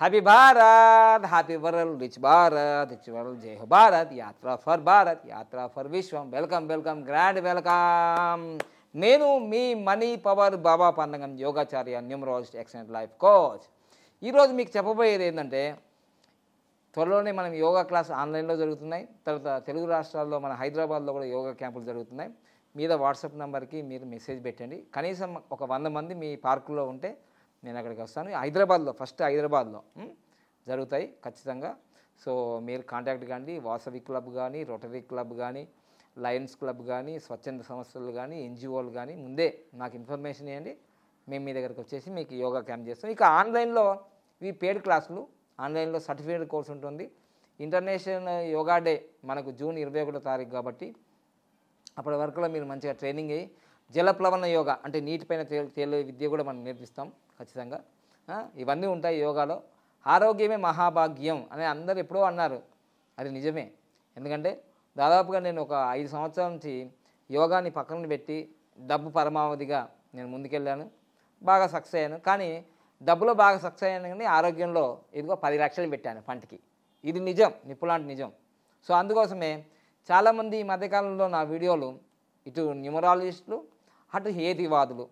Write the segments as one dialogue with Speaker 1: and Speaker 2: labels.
Speaker 1: Happy Bharat, happy world, rich Bharat, rich world, జై హో భారత్, యాత్ర ఫర్ భారత్, యాత్ర for Vishwam. Welcome welcome, grand welcome. నేను మీ మనీ పవర్ బాబా పండంగం యోగాచార్య, న్యూమరాలజిస్ట్, ఎక్సలెంట్ లైఫ్ కోచ్. ఈరోజు మీకు చెప్పబోయేది ఏంటంటే, త్వరలోనే మనం యోగా క్లాస్ ఆన్లైన్లో జరుగుతున్నాయి. తర్వాత తెలుగు రాష్ట్రాల్లో మన హైదరాబాద్లో కూడా యోగా క్యాంపులు జరుగుతున్నాయి. మీద వాట్సాప్ నెంబర్కి మీరు మెసేజ్ పెట్టండి. కనీసం ఒక 100 మంది మీ పార్కులో ఉంటే నేను అక్కడికి వస్తాను. హైదరాబాద్లో ఫస్ట్ హైదరాబాద్లో జరుగుతాయి ఖచ్చితంగా. సో మీరు కాంటాక్ట్ కానీ వాసవి క్లబ్ కానీ, రోటరీ క్లబ్ కానీ, లయన్స్ క్లబ్ కానీ, స్వచ్ఛంద సంస్థలు కానీ, ఎన్జిఓలు కానీ ముందే నాకు ఇన్ఫర్మేషన్ ఇవ్వండి. మేము మీ దగ్గరకు వచ్చేసి మీకు యోగా క్యాంప్ చేస్తాం. ఇక ఆన్లైన్లో ఇవి పెయిడ్ క్లాసులు, ఆన్లైన్లో సర్టిఫికేట్ కోర్స్ ఉంటుంది. ఇంటర్నేషనల్ యోగా డే మనకు జూన్ 21వ తారీఖు కాబట్టి అప్పటి వరకులో మీరు మంచిగా ట్రైనింగ్ అయ్యి జలప్లవన యోగా అంటే నీటిపైన తేలే విద్య కూడా మనం నేర్పిస్తాం ఖచ్చితంగా. ఇవన్నీ ఉంటాయి యోగాలో. ఆరోగ్యమే మహాభాగ్యం అని అందరు ఎప్పుడో అన్నారు, అది నిజమే. ఎందుకంటే దాదాపుగా నేను ఒక 5 సంవత్సరాల నుంచి యోగాని పక్కన పెట్టి డబ్బు పరమావధిగా నేను ముందుకెళ్ళాను, బాగా సక్సెస్ అయ్యాను. కానీ డబ్బులో బాగా సక్సెస్ అయ్యాను, కానీ ఆరోగ్యంలో ఇదిగో 10 లక్షలు పెట్టాను పంటకి. ఇది నిజం, నిప్పులాంటి నిజం. సో అందుకోసమే చాలామంది ఈ మధ్యకాలంలో నా వీడియోలు ఇటు న్యూమరాలజిస్టులు అటు హేతువాదులు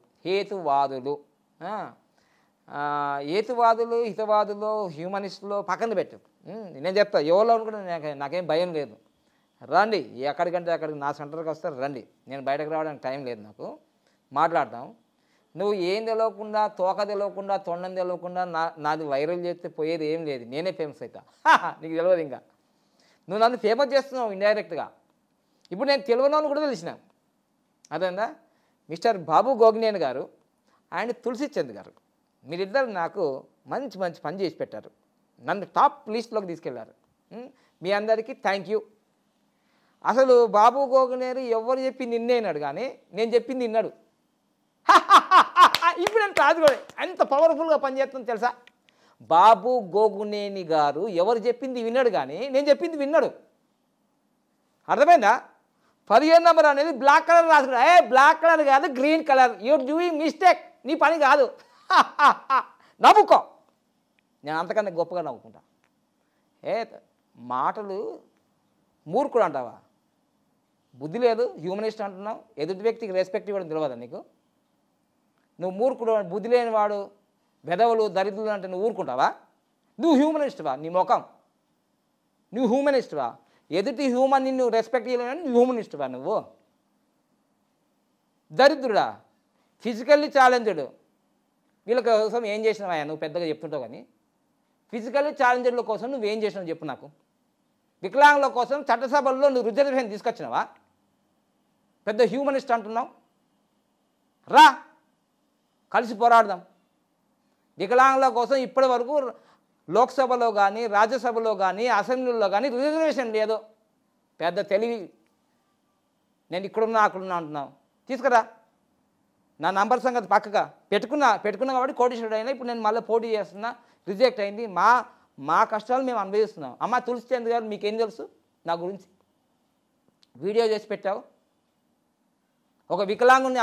Speaker 1: హితవాదులు హ్యూమనిస్టులు పక్కన పెట్టు. నేను చెప్తా, ఎవరో కూడా నాకేం భయం లేదు. రండి, ఎక్కడికంటే అక్కడికి నా సెంటర్కి వస్తారు, రండి. నేను బయటకు రావడానికి టైం లేదు, నాకు మాట్లాడతాం. నువ్వు ఏం తెలియకుండా, తోక తెలియకుండా, తొండం తెలియకుండా నాది వైరల్ చేస్తే పోయేది ఏం లేదు. నేనే ఫేమస్ అవుతా. నీకు తెలియదు. ఇంకా నువ్వు నన్ను ఫేమస్ చేస్తున్నావు ఇండైరెక్ట్గా. ఇప్పుడు నేను తెలియని కూడా తెలిసిన, అదేందా మిస్టర్ బాబు గోగినేని గారు అండ్ తులసి చంద్ గారు, మీరిద్దరు నాకు మంచి మంచి పని చేసి పెట్టారు. నన్ను టాప్ లిస్ట్లోకి తీసుకెళ్లారు. మీ అందరికీ థ్యాంక్ యూ. అసలు బాబు గోగినేని ఎవరు చెప్పింది నిన్నేనాడు, కానీ నేను చెప్పింది విన్నాడు. ఇప్పుడు నేను కాదు కూడా ఎంత పవర్ఫుల్గా పనిచేస్తుందో తెలుసా. బాబు గోగునేని గారు ఎవరు చెప్పింది విన్నాడు, కానీ నేను చెప్పింది విన్నాడు. అర్థమైందా? 15 నెంబర్ అనేది బ్లాక్ కలర్ రాసుకున్నా. బ్లాక్ కలర్ కాదు, green colour. You're doing mistake. నీ పని కాదు. నవ్వుకో. నేను అంతకన్నా గొప్పగా నవ్వుకుంటా. మాటలు మూర్ఖుడు అంటావా? బుద్ధి లేదు, హ్యూమనిస్ట్ అంటున్నావు. ఎదుటి వ్యక్తికి రెస్పెక్ట్ ఇవ్వడం తెలియదా నీకు? నువ్వు మూర్ఖుడు, బుద్ధి లేనివాడు, వెధవలు, దరిద్రులు అంటే నువ్వు ఊరుకుంటావా? నువ్వు హ్యూమనిస్ట్వా? నీ ముఖం. నువ్వు హ్యూమనిస్ట్వా? ఎదుటి హ్యూమన్ నిన్ను రెస్పెక్ట్ చేయలేని నువ్వు హ్యూమనిస్ట్వా? నువ్వు దరిద్రుడా, ఫిజికల్లీ ఛాలెంజ్డ్. వీళ్ళ కోసం ఏం చేసినావా నువ్వు? పెద్దగా చెప్తుంటావు, కానీ ఫిజికల్లీ ఛాలెంజ్డ్ల కోసం నువ్వేం చేసినావు చెప్పు నాకు. వికలాంగుల కోసం చట్టసభల్లో నువ్వు రిజర్వేషన్ తీసుకొచ్చినావా? పెద్ద హ్యూమనిస్ట్ అంటున్నావు. రా, కలిసి పోరాడదాం. వికలాంగుల కోసం ఇప్పటి వరకు లోక్సభలో కానీ, రాజ్యసభలో కానీ, అసెంబ్లీలో కానీ రిజర్వేషన్ లేదు. పెద్ద తెలివి. నేను ఇక్కడున్నా అక్కడున్నా అంటున్నావు. తీసుకురా. నా నంబర్ సంగతి పక్కగా పెట్టుకున్నా కాబట్టి కోటీశ్వరుడు అయినా. ఇప్పుడు నేను మళ్ళీ పోటీ చేస్తున్నా, రిజెక్ట్ అయింది. మా కష్టాలు మేము అనుభవిస్తున్నాం. అమ్మ తులసి చంద్ గారు, మీకేం తెలుసు నా గురించి? వీడియో చేసి పెట్టావు. ఒక వికలాంగుని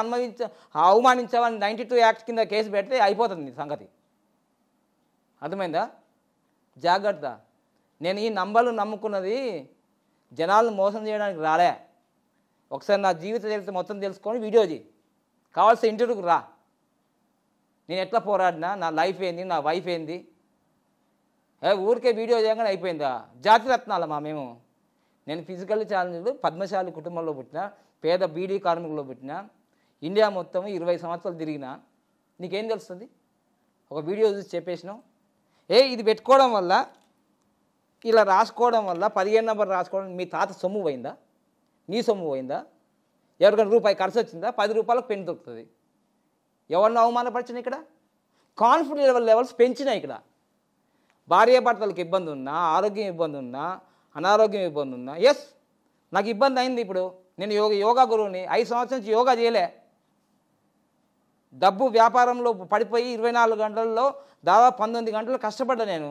Speaker 1: అవమానించావని 92 యాక్ట్ కింద కేసు పెడితే అయిపోతుంది నీ సంగతి. అర్థమైందా? జాగ్రత్త. నేను ఈ నంబర్లు నమ్ముకున్నది జనాలను మోసం చేయడానికి రాలే. ఒకసారి నా జీవిత చరిత్ర మొత్తం తెలుసుకొని వీడియో చేయి. కావాల్సిన ఇంటర్వ్యూకి రా. నేను ఎట్లా పోరాడినా, నా లైఫ్ ఏంది, నా వైఫ్ ఏంది. ఊరికే వీడియో చేయగానే అయిపోయిందా? జాతి రత్నాలమ్మా మేము. నేను ఫిజికల్ ఛాలెంజ్లు, పద్మశాలి కుటుంబంలో పుట్టిన, పేద బీడీ కార్మికుల్లో పుట్టిన, ఇండియా మొత్తం 20 సంవత్సరాలు తిరిగినా. నీకేం తెలుస్తుంది? ఒక వీడియో చూసి చెప్పేసినావు. ఇది పెట్టుకోవడం వల్ల, ఇలా రాసుకోవడం వల్ల, 15 నెంబర్ రాసుకోవడం మీ తాత సొమ్ము పోయిందా? నీ సొమ్ము పోయిందా? ఎవరికైనా రూపాయి ఖర్చు వచ్చిందా? 10 రూపాయలకు పెన్ దొరుకుతుంది. ఎవరిని అవమానపరిచినా ఇక్కడ? కాన్ఫిడెన్స్ లెవెల్స్ పెంచినా ఇక్కడ. భార్యాభర్తలకు ఇబ్బంది ఉన్నా, ఆరోగ్యం ఇబ్బంది ఉన్నా, అనారోగ్యం ఇబ్బంది ఉన్నా. ఎస్, నాకు ఇబ్బంది అయింది. ఇప్పుడు నేను యోగా గురువుని. 5 సంవత్సరాల నుంచి యోగా చేయలే. డబ్బు వ్యాపారంలో పడిపోయి 24 గంటల్లో దాదాపు 19 గంటలు కష్టపడ్డా నేను.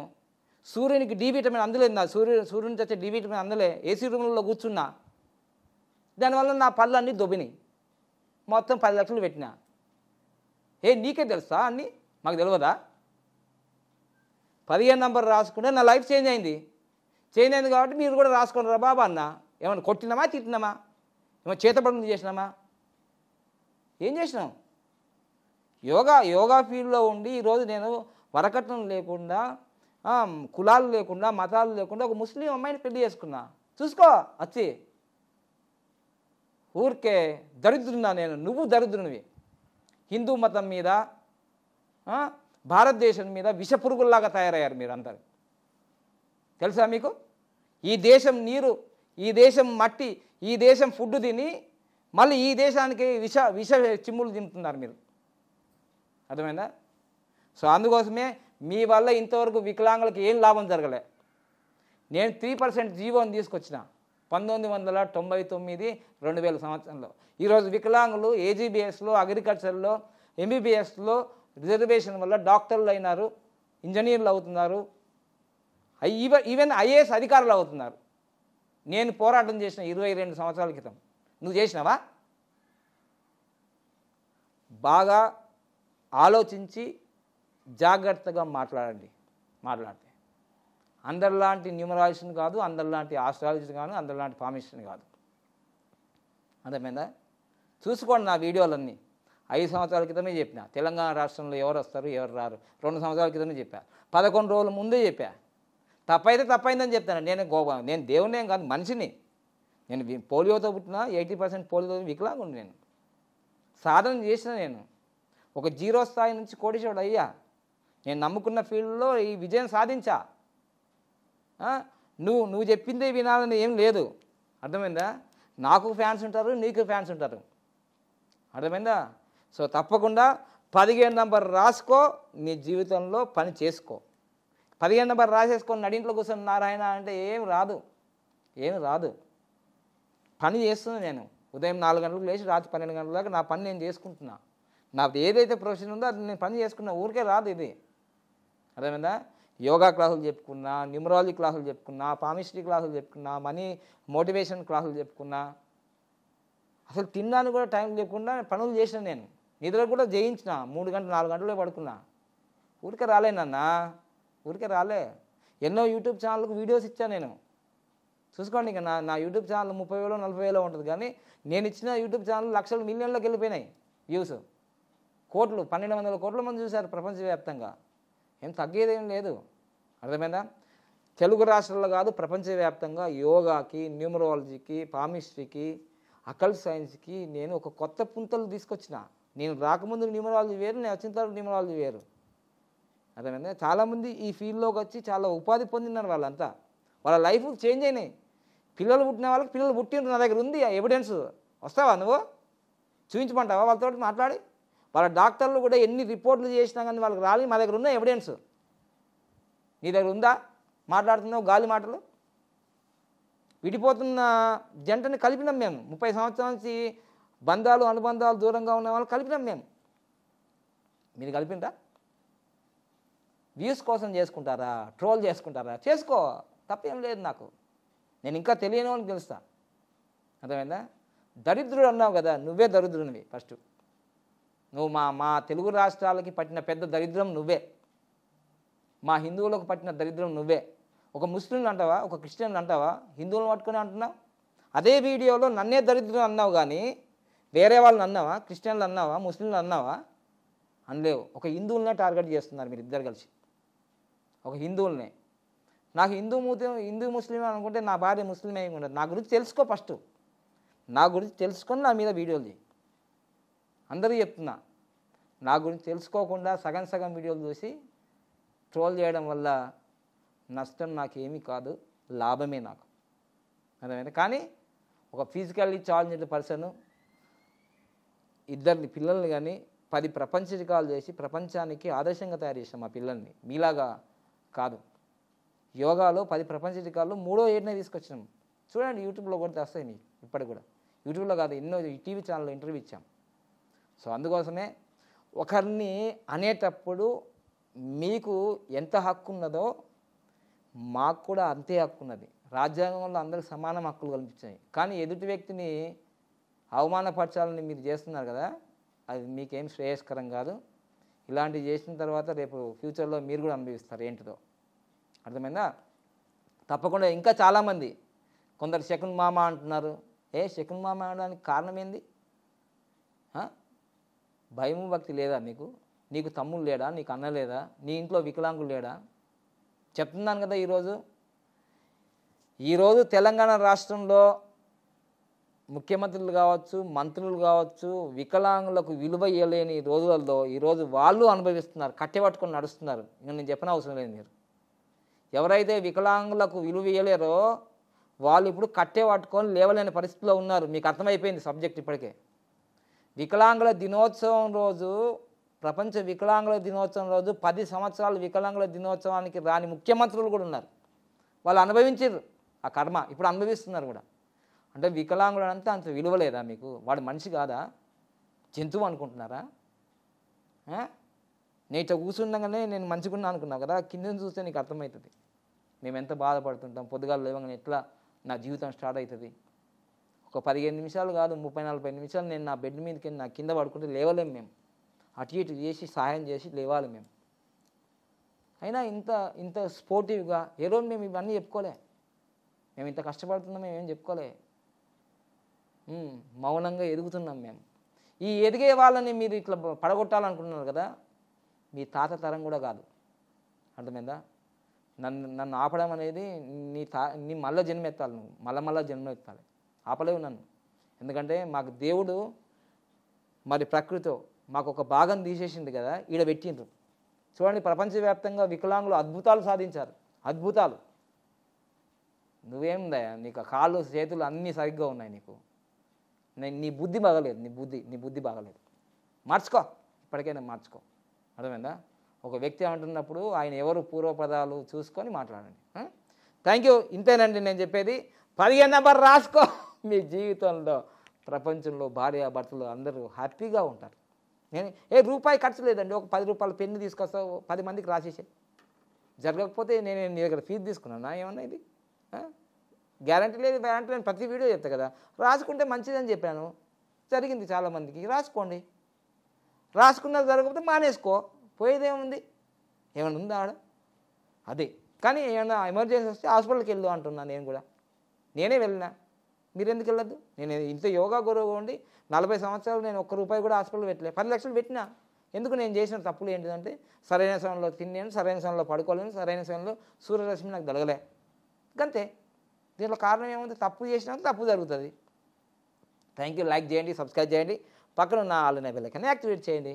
Speaker 1: సూర్యునికి డి విటమిన్ అందలేదు. నా సూర్యునికి వచ్చే డి విటమిన్ అందలే. ఏసీ రూమ్లో కూర్చున్నా. దానివల్ల నా పళ్ళు అన్నీ దొబ్బినాయి. మొత్తం 10 లక్షలు పెట్టినా. నీకే తెలుసా అన్నీ? మాకు తెలియదా? 15 నంబర్ రాసుకుంటే నా లైఫ్ చేంజ్ అయింది. చేంజ్ అయింది కాబట్టి మీరు కూడా రాసుకోండి రా బాబా అన్న. ఏమన్నా కొట్టినామా, తిట్టినామా, ఏమన్నా చేతబడులు చేసినామా, ఏం చేసినాం? యోగా ఫీల్డ్లో ఉండి ఈరోజు నేను వరకట్నం లేకుండా, కులాలు లేకుండా, మతాలు లేకుండా ఒక ముస్లిం అమ్మాయిని పెళ్లి చేసుకున్నా. చూసుకో వచ్చి. ఊరికే దరిద్రున్నా నేను, నువ్వు దరిద్రునివి. హిందూ మతం మీద, భారతదేశం మీద విషపురుగుల్లాగా తయారయ్యారు మీరు అందరు. తెలుసా మీకు? ఈ దేశం నీరు, ఈ దేశం మట్టి, ఈ దేశం ఫుడ్ తిని మళ్ళీ ఈ దేశానికి విష చిమ్ములు తింటున్నారు మీరు. అర్థమైందా? సో అందుకోసమే మీ వల్ల ఇంతవరకు వికలాంగులకు ఏం లాభం జరగలే. నేను 3% జీవోని తీసుకొచ్చిన 1999, 2000 సంవత్సరంలో. ఈరోజు వికలాంగులు ఏజీబీఎస్లో, అగ్రికల్చర్లో, ఎంబీబీఎస్లో రిజర్వేషన్ వల్ల డాక్టర్లు అయినారు, ఇంజనీర్లు అవుతున్నారు, ఈవెన్ ఐఏఎస్ అధికారులు అవుతున్నారు. నేను పోరాటం చేసిన 22 సంవత్సరాల క్రితం. నువ్వు చేసినావా? బాగా ఆలోచించి జాగ్రత్తగా మాట్లాడితే అందరిలాంటి న్యూమరాలజిస్ట్ని కాదు, అందరిలాంటి ఆస్ట్రాలజిస్ట్ కాదు, అందరిలాంటి పామిస్ట్ని కాదు. అర్థమైందా? చూసుకోండి నా వీడియోలన్నీ. 5 సంవత్సరాల క్రితమే చెప్పిన తెలంగాణ రాష్ట్రంలో ఎవరు వస్తారు ఎవరు రారు. 2 సంవత్సరాల క్రితమే చెప్పా. 11 రోజుల ముందే చెప్పా. తప్పైతే తప్పైందని చెప్తాను. నేను దేవుని ఏం కాదు, మనిషిని. నేను పోలియోతో పుట్టిన 80% పోలియోతో వికలాంగుండి. నేను సాధన చేసిన, నేను ఒక 0 స్థాయి నుంచి కోటీశ్వరుడు అయ్యా. నేను నమ్ముకున్న ఫీల్డ్లో ఈ విజయం సాధించా. నువ్వు చెప్పిందే వినాలని ఏం లేదు. అర్థమైందా? నాకు ఫ్యాన్స్ ఉంటారు, నీకు ఫ్యాన్స్ ఉంటారు. అర్థమైందా? సో తప్పకుండా 15 నంబర్ రాసుకో, నీ జీవితంలో పని చేసుకో. 15 నంబర్ రాసేసుకొని నడింట్లో కూర్చొని నారాయణ అంటే ఏం రాదు. పని చేస్తున్నా నేను. ఉదయం 4 గంటలకు లేచి రాత్రి 12 గంటల దాకా నా పని నేను చేసుకుంటున్నా. నాకు ఏదైతే ప్రొఫెషన్ ఉందో అది నేను పని చేసుకున్నా. ఊరికే రాదు ఇది. అర్థమైందా? యోగా క్లాసులు చెప్పుకున్నా, న్యూమరాలజీ క్లాసులు చెప్పుకున్నా, పామిస్ట్రీ క్లాసులు చెప్పుకున్నా, మనీ మోటివేషన్ క్లాసులు చెప్పుకున్నా, అసలు తినడానికి కూడా టైం లేకుండా పనులు చేసిన నేను. నిద్ర కూడా జయించిన. 3 గంటలు 4 గంటలే పడుకున్నా. ఊరికే రాలేనన్నా, ఊరికే రాలే. ఎన్నో యూట్యూబ్ ఛానల్కి వీడియోస్ ఇచ్చాను నేను. చూసుకోండి. ఇక నా యూట్యూబ్ ఛానల్ 30,000 40,000 ఉంటుంది. కానీ నేను ఇచ్చిన యూట్యూబ్ ఛానల్ లక్షలు మిలియన్లోకి వెళ్ళిపోయినాయి వ్యూస్. కోట్లు, 1200 కోట్ల మంది చూశారు ప్రపంచవ్యాప్తంగా. ఏం తగ్గేదేం లేదు. అర్థమైందా? తెలుగు రాష్ట్రాల్లో కాదు, ప్రపంచవ్యాప్తంగా యోగాకి, న్యూమరాలజీకి, పామిస్ట్రీకి, అకల్ట్ సైన్స్కి నేను ఒక కొత్త పుంతలు తీసుకొచ్చిన. నేను రాకముందు న్యూమరాలజీ వేరు, నేను వచ్చిన తర్వాత న్యూమరాలజీ వేరు. అర్థమైందా? చాలామంది ఈ ఫీల్డ్లోకి వచ్చి చాలా ఉపాధి పొందినారు. వాళ్ళంతా వాళ్ళ లైఫ్ చేంజ్ అయినాయి. పిల్లలు పుట్టిన వాళ్ళకి పిల్లలు పుట్టిన నా దగ్గర ఉంది ఎవిడెన్స్. వస్తావా నువ్వు? చూపించమంటావా వాళ్ళతో మాట్లాడి? వాళ్ళ డాక్టర్లు కూడా ఎన్ని రిపోర్ట్లు చేసినా కానీ వాళ్ళకి రాలి. మా దగ్గర ఉన్న ఎవిడెన్స్ నీ దగ్గర ఉందా? మాట్లాడుతున్నావు గాలి మాటలు. విడిపోతున్న జంటని కలిపినాం మేము. 30 సంవత్సరాల నుంచి బంధాలు అనుబంధాలు దూరంగా ఉన్న వాళ్ళు కలిపినాం మేము. మీరు కలిపిందా? వ్యూస్ కోసం చేసుకుంటారా? ట్రోల్ చేసుకుంటారా? చేసుకో, తప్పేం లేదు నాకు. నేను ఇంకా తెలియని వాళ్ళకి తెలుస్తా. అర్థమైందా? దరిద్రుడు అన్నావు కదా, నువ్వే దరిద్రునివి. ఫస్ట్ నువ్వు మా తెలుగు రాష్ట్రాలకి పట్టిన పెద్ద దరిద్రం నువ్వే. మా హిందువులకు పట్టిన దరిద్రం నువ్వే. ఒక ముస్లింలు అంటావా, ఒక క్రిస్టియన్లు అంటావా, హిందువులను పట్టుకుని అంటున్నావు. అదే వీడియోలో నన్నే దరిద్రం అన్నావు కానీ వేరే వాళ్ళని అన్నావా? క్రిస్టియన్లు అన్నావా? ముస్లింలు అన్నావా? అనలేవు. ఒక హిందువులనే టార్గెట్ చేస్తున్నారు మీరు ఇద్దరు కలిసి. ఒక హిందువులనే. నాకు హిందూ ముస్లిం అనుకుంటే నా భార్య ముస్లిం ఏమి ఉండదు. నా గురించి తెలుసుకో ఫస్ట్. నా గురించి తెలుసుకొని నా మీద వీడియోలు చేయి. అందరూ చెప్తున్నా. నా గురించి తెలుసుకోకుండా సగం వీడియోలు చూసి ట్రోల్ చేయడం వల్ల నష్టం నాకేమీ కాదు, లాభమే నాకు. అర్థమైంది? కానీ ఒక ఫిజికల్లీ ఛాలెంజ్డ్ పర్సన్ ఇద్దరిని పిల్లల్ని కానీ 10 ప్రపంచ రికార్డులు చేసి ప్రపంచానికి ఆదర్శంగా తయారు చేసాం మా పిల్లల్ని. మీలాగా కాదు. యోగాలో 10 ప్రపంచ రికార్డులు 3వ ఏడునే తీసుకొచ్చినాం. చూడండి, యూట్యూబ్లో కూడా వస్తాయి మీకు. ఇప్పటికి కూడా యూట్యూబ్లో కాదు, ఎన్నో టీవీ ఛానల్లో ఇంటర్వ్యూ ఇచ్చాం. సో అందుకోసమే ఒకరిని అనేటప్పుడు మీకు ఎంత హక్కు ఉన్నదో మాకు కూడా అంతే హక్కు ఉన్నది. రాజ్యాంగంలో అందరికి సమాన హక్కులు కల్పించాయి. కానీ ఎదుటి వ్యక్తిని అవమానపరచాలని మీరు చేస్తున్నారు కదా, అది మీకేం శ్రేయస్కరం కాదు. ఇలాంటివి చేసిన తర్వాత రేపు ఫ్యూచర్లో మీరు కూడా అనుభవిస్తారు ఏంటిదో. అర్థమైందా? తప్పకుండా ఇంకా చాలామంది కొందరు శకున్ మామ అంటున్నారు. శకున్ మామ అనడానికి కారణం ఏంది? భయము భక్తి లేదా మీకు? నీకు తమ్ముడు లేడా? నీకు అన్న లేదా? నీ ఇంట్లో వికలాంగులు లేడా? చెప్తున్నాను కదా. ఈరోజు తెలంగాణ రాష్ట్రంలో ముఖ్యమంత్రులు కావచ్చు, మంత్రులు కావచ్చు, వికలాంగులకు విలువ ఇవ్వలేని రోజులలో ఈరోజు వాళ్ళు అనుభవిస్తున్నారు, కట్టెపట్టుకొని నడుస్తున్నారు. ఇంకా నేను చెప్పిన అవసరం లేదు. మీరు ఎవరైతే వికలాంగులకు విలువ ఇవ్వలేరో వాళ్ళు ఇప్పుడు కట్టె పట్టుకొని లేవలేని పరిస్థితిలో ఉన్నారు. మీకు అర్థమైపోయింది సబ్జెక్ట్ ఇప్పటికే. వికలాంగుల దినోత్సవం రోజు, ప్రపంచ వికలాంగుల దినోత్సవం రోజు 10 సంవత్సరాలు వికలాంగుల దినోత్సవానికి రాని ముఖ్యమంత్రులు కూడా ఉన్నారు. వాళ్ళు అనుభవించారు ఆ కర్మ, ఇప్పుడు అనుభవిస్తున్నారు కూడా. అంటే వికలాంగుడు అంతా అంత విలువ లేదా మీకు? వాడు మనిషి కాదా? జంతువు అనుకుంటున్నారా? నేను ఇట్లా కూర్చుండగానే నేను మంచిగున్నా అనుకున్నావు కదా, కిందని చూస్తే నీకు అర్థమవుతుంది మేము ఎంత బాధపడుతుంటాం. పొద్దుగాలు లేవగానే ఎట్లా నా జీవితం స్టార్ట్ అవుతుంది. ఒక 15 నిమిషాలు కాదు, 30-40 నిమిషాలు నేను నా బెడ్ మీదకి నా కింద పడుకుంటే లేవలేము మేము. అటు ఇటు చేసి సహాయం చేసి లేవాలి మేము. అయినా ఇంత స్పోర్టివ్గా ఏ రోజు మేము ఇవన్నీ చెప్పుకోలే. మేము ఇంత కష్టపడుతున్నాం మేము ఏం చెప్పుకోలే. మౌనంగా ఎదుగుతున్నాం మేము. ఈ ఎదిగే వాళ్ళని మీరు ఇట్లా పడగొట్టాలనుకుంటున్నారు కదా, మీ తాత తరం కూడా కాదు. అర్థమైందా? నన్ను ఆపడం అనేది నీ మళ్ళీ జన్మ ఎత్తాలి. నువ్వు మళ్ళా జన్మ ఎత్తాలి. ఆపలేవు నన్ను. ఎందుకంటే మాకు దేవుడు మరి ప్రకృతితో మాకు ఒక భాగం తీసేసింది కదా, ఈడ పెట్టిండ్రు. చూడండి, ప్రపంచవ్యాప్తంగా వికలాంగులు అద్భుతాలు సాధించారు. అద్భుతాలు. నువ్వేముందా, నీకు కాళ్ళు చేతులు అన్నీ సరిగ్గా ఉన్నాయి. నీ బుద్ధి బాగలేదు. నీ బుద్ధి బాగలేదు. మార్చుకో, ఇప్పటికైనా మార్చుకో. అర్థమైందా? ఒక వ్యక్తి అంటున్నప్పుడు ఆయన ఎవరు పూర్వపదాలు చూసుకొని మాట్లాడండి. Thank you. ఇంతేనండి నేను చెప్పేది. 15 నెంబర్ రాసుకో. మీ జీవితంలో ప్రపంచంలో భార్యాభర్తలు అందరూ హ్యాపీగా ఉంటారు. నేను రూపాయి ఖర్చు లేదండి. ఒక 10 రూపాయల పెన్ను తీసుకొస్తావు, 10 మందికి రాసేసే. జరగకపోతే నేను నీ దగ్గర ఫీజు తీసుకున్నానా? ఏమన్నా ఇది గ్యారంటీ లేదు, గ్యారంటీ నేను ప్రతి వీడియో చెప్తా కదా. రాసుకుంటే మంచిదని చెప్పాను. జరిగింది చాలామందికి. రాసుకోండి. రాసుకున్నది జరగకపోతే మానేసుకో. పోయేదేముంది? ఏమన్నా ఉందా ఆడ? అదే. కానీ ఏమన్నా ఎమర్జెన్సీ వస్తే హాస్పిటల్కి వెళ్ళు అంటున్నాను నేను కూడా. నేనే వెళ్ళినా, మీరు ఎందుకు వెళ్ళొద్దు? నేను ఇంత యోగా గురువుగా ఉండి 40 సంవత్సరాలు నేను ₹1 కూడా హాస్పిటల్ పెట్టలే. 10 లక్షలు పెట్టినా. ఎందుకు? నేను చేసిన తప్పులు ఏంటిదంటే సరైన సమయంలో తిన్నాను, సరైన సమయంలో పడుకోలేను, సరైన సమయంలో సూర్యరశ్మి నాకు దొరకలే. అంతే. దీంట్లో కారణం ఏముంది? తప్పు చేసినంత తప్పు జరుగుతుంది. Thank you. లైక్ చేయండి, సబ్స్క్రైబ్ చేయండి, పక్కన ఉన్న ఆల్ బెల్ ఐకాన్ యాక్టివేట్ చేయండి.